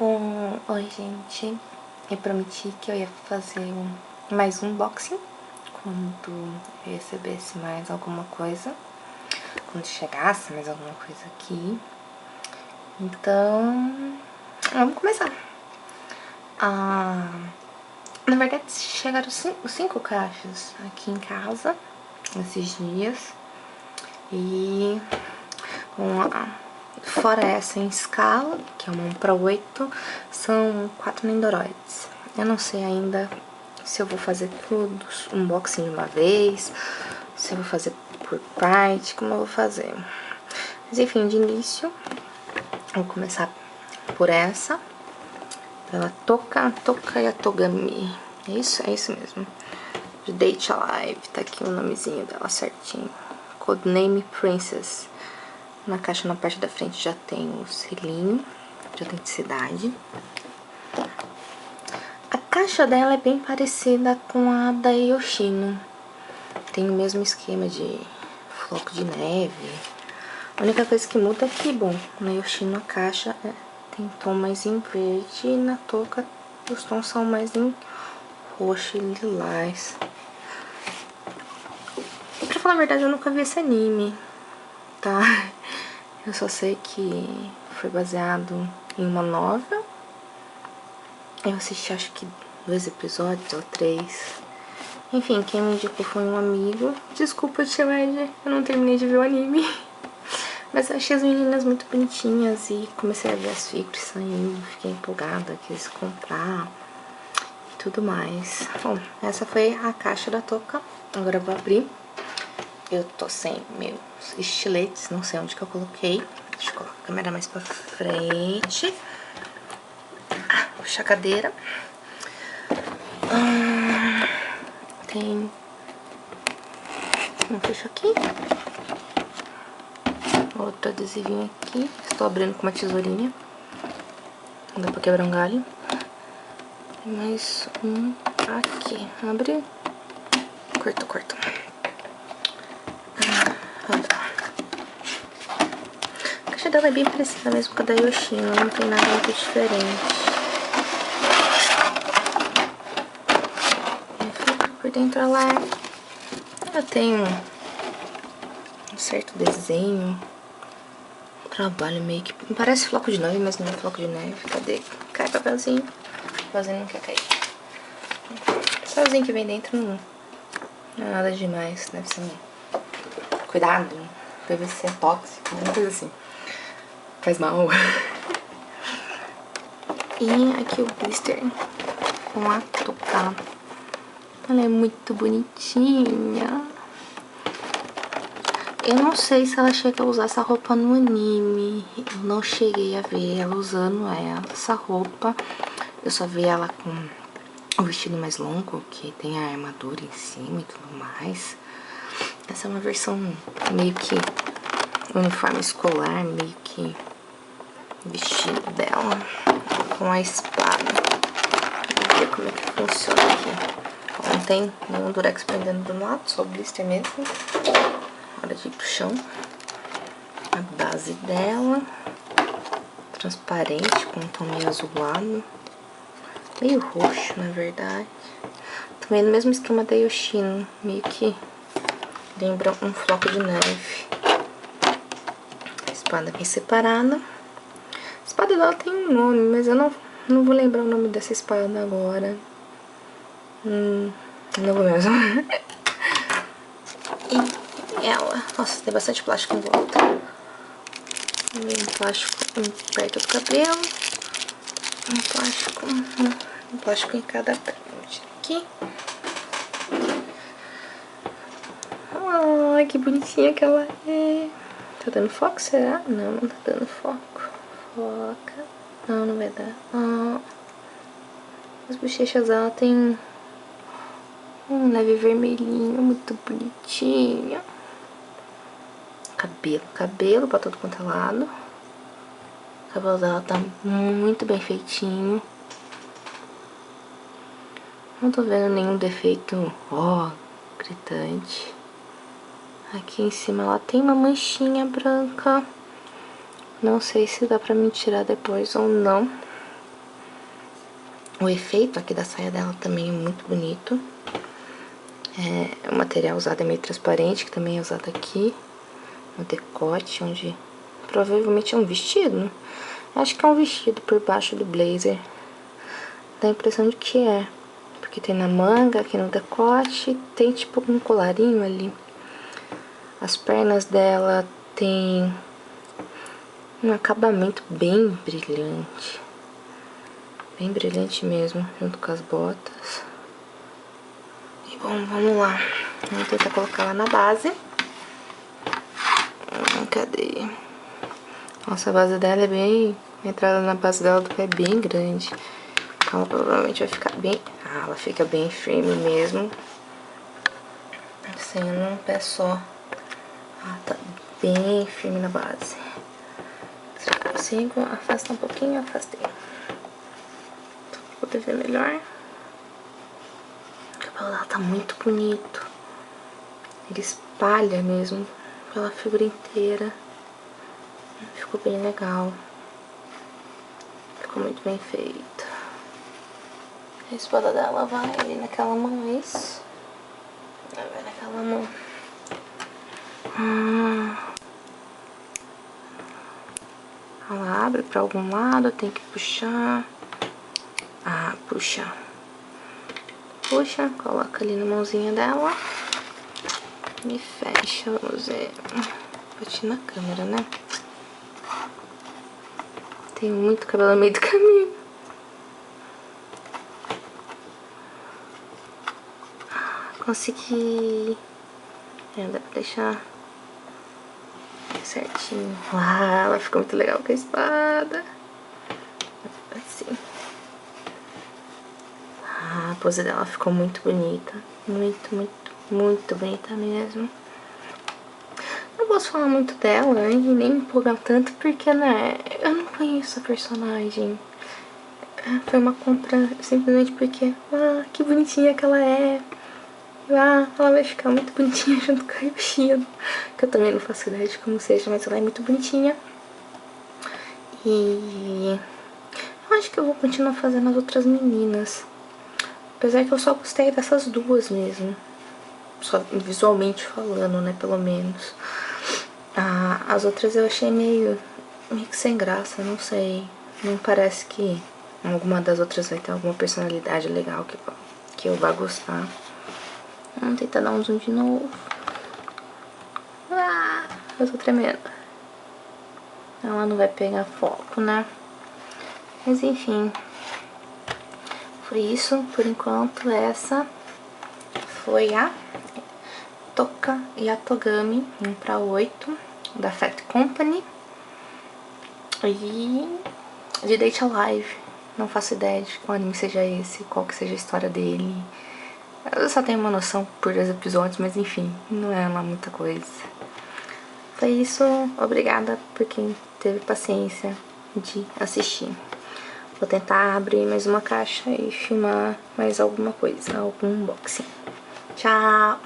Oi, gente. Eu prometi que eu ia fazer mais um unboxing quando eu recebesse mais alguma coisa, quando chegasse mais alguma coisa aqui. Então, vamos começar. Na verdade, chegaram cinco caixas aqui em casa esses dias. E fora essa em escala, que é uma 1/8, são 4 Nendoroids. Eu não sei ainda se eu vou fazer tudo, unboxing de uma vez, se eu vou fazer por parte, como eu vou fazer. Mas enfim, de início, vou começar por essa, pela Toka Yatogami. É isso mesmo. De Date Alive, tá aqui o nomezinho dela certinho. Codename Princess. Na caixa, na parte da frente, já tem o selinho de autenticidade. A caixa dela é bem parecida com a da Yoshino. Tem o mesmo esquema de floco de neve. A única coisa que muda é que, bom, na Yoshino a caixa tem tom mais em verde e na Toka os tons são mais em roxo e lilás. Pra falar a verdade, eu nunca vi esse anime, tá? Eu só sei que foi baseado em uma novel. Eu assisti acho que 2 episódios ou 3. Enfim, quem me indicou foi um amigo. Desculpa, Tia Ed, eu não terminei de ver o anime. Mas eu achei as meninas muito bonitinhas e comecei a ver as figuras saindo. Fiquei empolgada, quis comprar e tudo mais. Bom, essa foi a caixa da Toka. Agora eu vou abrir. Eu tô sem meus estiletes, não sei onde que eu coloquei. Deixa eu colocar a câmera mais pra frente. Puxa a cadeira. Tem um fecho aqui. Outro adesivinho aqui. Estou abrindo com uma tesourinha. Não dá pra quebrar um galho. Tem mais um aqui. Abre. Corta. A caixa dela é bem parecida mesmo com a da Yoshino, não tem nada muito diferente. Por dentro ela tem um certo desenho, um trabalho meio que... Parece floco de neve, mas não é floco de neve. Cadê? Cai papelzinho. O papelzinho não quer cair. O papelzinho que vem dentro não é nada demais, deve ser cuidado, PVC é tóxico, uma coisa assim. Faz mal. E aqui o blister com a Toka. Ela é muito bonitinha. Eu não sei se ela chega a usar essa roupa no anime. Eu não cheguei a ver ela usando essa roupa. Eu só vi ela com o vestido mais longo, que tem a armadura em cima e tudo mais. Essa é uma versão meio que uniforme escolar, meio que vestido dela, com a espada. Vamos ver como é que funciona aqui. Não tem nenhum durex prendendo do lado, só o blister mesmo. Hora de ir pro chão. A base dela, transparente, com um tom meio azulado. Meio roxo, na verdade. Também no mesmo esquema da Yoshino, meio que lembra um floco de neve. A espada bem separada. A espada dela tem um nome, mas eu não vou lembrar o nome dessa espada agora. Não vou mesmo. E ela... Nossa, tem bastante plástico em volta. Um plástico perto do cabelo. Um plástico em cada parte. Aqui. Ai, que bonitinha que ela é. Tá dando foco, será? Não tá dando foco. Foca. Não vai dar. As bochechas dela tem um leve vermelhinho, muito bonitinho. Cabelo pra todo quanto é lado. O cabelo dela tá muito bem feitinho. Não tô vendo nenhum defeito, gritante. Aqui em cima ela tem uma manchinha branca. Não sei se dá pra me tirar depois ou não. O efeito aqui da saia dela também é muito bonito. O material usado é meio transparente, que também é usado aqui. No decote, onde provavelmente é um vestido. Acho que é um vestido por baixo do blazer. Dá a impressão de que é. Porque tem na manga, aqui no decote, tem tipo um colarinho ali. As pernas dela tem um acabamento bem brilhante. Bem brilhante mesmo, junto com as botas. E bom, vamos lá. Vamos tentar colocar ela na base. Cadê? Nossa, a base dela é bem... A entrada na base dela do pé é bem grande. Então ela provavelmente vai ficar bem... Ah, ela fica bem firme mesmo. Sendo um pé só. Ah, tá bem firme na base. Se eu consigo afastar um pouquinho, afastei. Pra poder ver melhor. O cabelo dela tá muito bonito. Ele espalha mesmo pela figura inteira. Ficou bem legal. Ficou muito bem feito. A espada dela vai ali naquela mão, é isso? Vai naquela mão. Ela abre pra algum lado, tem que puxar. Ah, puxa. Puxa, coloca ali na mãozinha dela. E fecha, vamos ver. Bati na câmera, né? Tem muito cabelo no meio do caminho. Consegui. Dá pra deixar certinho. Ah, ela ficou muito legal com a espada. Assim. Ah, a pose dela ficou muito bonita. Muito, muito, muito bonita mesmo. Não posso falar muito dela e nem me empolgar tanto porque, né, eu não conheço a personagem. Foi uma compra simplesmente porque, que bonitinha que ela é. Ela vai ficar muito bonitinha junto com o vestido. Que eu também não faço ideia de como seja, mas ela é muito bonitinha. E eu acho que eu vou continuar fazendo as outras meninas. Apesar que eu só gostei dessas duas mesmo. Só visualmente falando, né, pelo menos. As outras eu achei meio que sem graça, não sei. Não parece que alguma das outras vai ter alguma personalidade legal que eu vá gostar. Vamos tentar dar um zoom de novo. Eu tô tremendo. Ela não vai pegar foco, né? Mas enfim. Foi isso, por enquanto. Essa foi a Toca Yatogami 1/8 da Fat Company. E de Date Alive. Não faço ideia de qual anime seja esse, qual que seja a história dele. Eu só tenho uma noção por 2 episódios, mas enfim, não é lá muita coisa. Foi isso, obrigada por quem teve paciência de assistir. Vou tentar abrir mais uma caixa e filmar mais alguma coisa, algum unboxing. Tchau!